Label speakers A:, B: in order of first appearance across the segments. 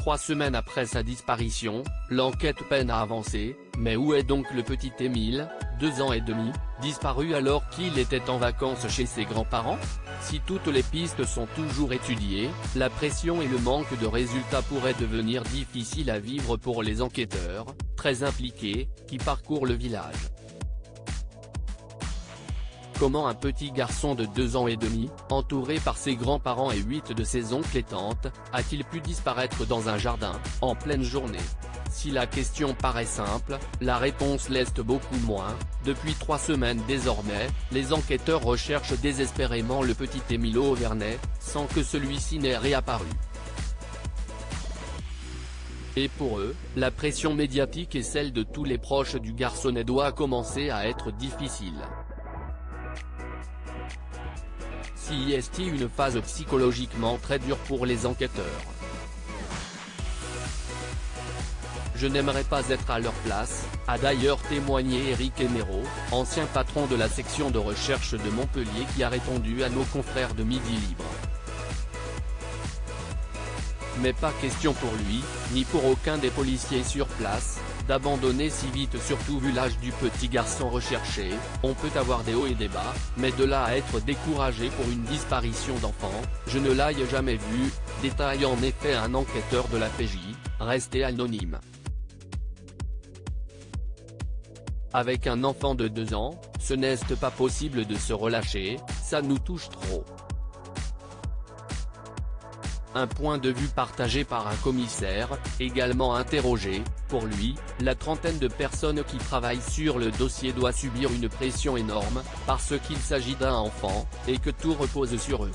A: 3 semaines après sa disparition, l'enquête peine à avancer, mais où est donc le petit Émile, 2 ans et demi, disparu alors qu'il était en vacances chez ses grands-parents? Si toutes les pistes sont toujours étudiées, la pression et le manque de résultats pourraient devenir difficiles à vivre pour les enquêteurs, très impliqués, qui parcourent le village. Comment un petit garçon de 2 ans et demi, entouré par ses grands-parents et 8 de ses oncles et tantes, a-t-il pu disparaître dans un jardin, en pleine journée? Si la question paraît simple, la réponse l'est beaucoup moins. Depuis 3 semaines désormais, les enquêteurs recherchent désespérément le petit Émile Auvernais, sans que celui-ci n'ait réapparu. Et pour eux, la pression médiatique et celle de tous les proches du garçonnet doit commencer à être difficile. Si est une phase psychologiquement très dure pour les enquêteurs. Je n'aimerais pas être à leur place, a d'ailleurs témoigné Éric Héméraud, ancien patron de la section de recherche de Montpellier qui a répondu à nos confrères de Midi Libre. Mais pas question pour lui, ni pour aucun des policiers sur place, d'abandonner si vite, surtout vu l'âge du petit garçon recherché. On peut avoir des hauts et des bas, mais de là à être découragé pour une disparition d'enfant, je ne l'ai jamais vu, détaille en effet un enquêteur de la PJ, resté anonyme. Avec un enfant de 2 ans, ce n'est pas possible de se relâcher, ça nous touche trop. Un point de vue partagé par un commissaire, également interrogé. Pour lui, la trentaine de personnes qui travaillent sur le dossier doit subir une pression énorme, parce qu'il s'agit d'un enfant, et que tout repose sur eux.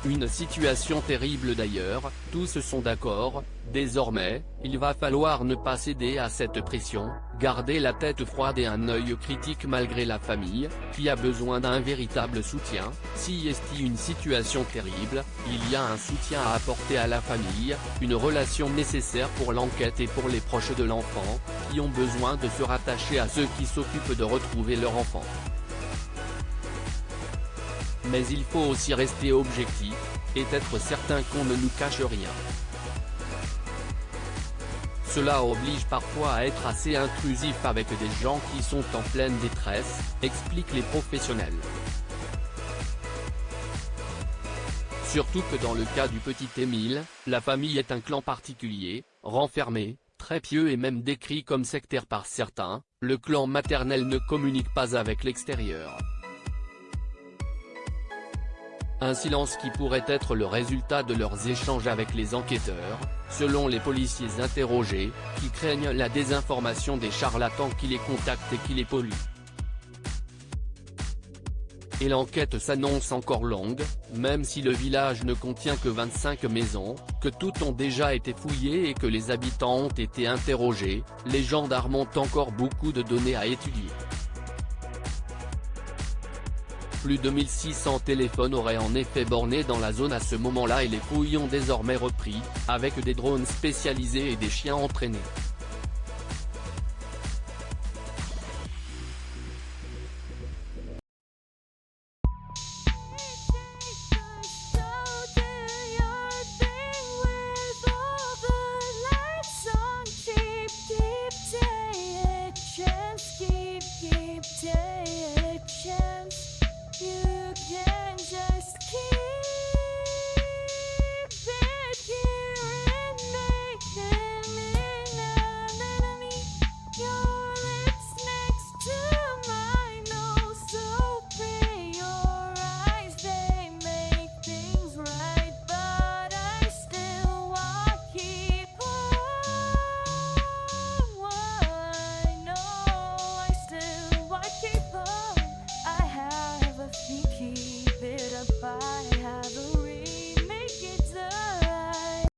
A: Une situation terrible d'ailleurs, tous sont d'accord, désormais, il va falloir ne pas céder à cette pression, garder la tête froide et un œil critique malgré la famille, qui a besoin d'un véritable soutien. Si est une situation terrible, il y a un soutien à apporter à la famille, une relation nécessaire pour l'enquête et pour les proches de l'enfant, qui ont besoin de se rattacher à ceux qui s'occupent de retrouver leur enfant. Mais il faut aussi rester objectif, et être certain qu'on ne nous cache rien. Cela oblige parfois à être assez intrusif avec des gens qui sont en pleine détresse, expliquent les professionnels. Surtout que dans le cas du petit Émile, la famille est un clan particulier, renfermé, très pieux et même décrit comme sectaire par certains. Le clan maternel ne communique pas avec l'extérieur. Un silence qui pourrait être le résultat de leurs échanges avec les enquêteurs, selon les policiers interrogés, qui craignent la désinformation des charlatans qui les contactent et qui les polluent. Et l'enquête s'annonce encore longue, même si le village ne contient que 25 maisons, que toutes ont déjà été fouillées et que les habitants ont été interrogés, les gendarmes ont encore beaucoup de données à étudier. Plus de 1600 téléphones auraient en effet borné dans la zone à ce moment-là et les fouilles ont désormais repris, avec des drones spécialisés et des chiens entraînés.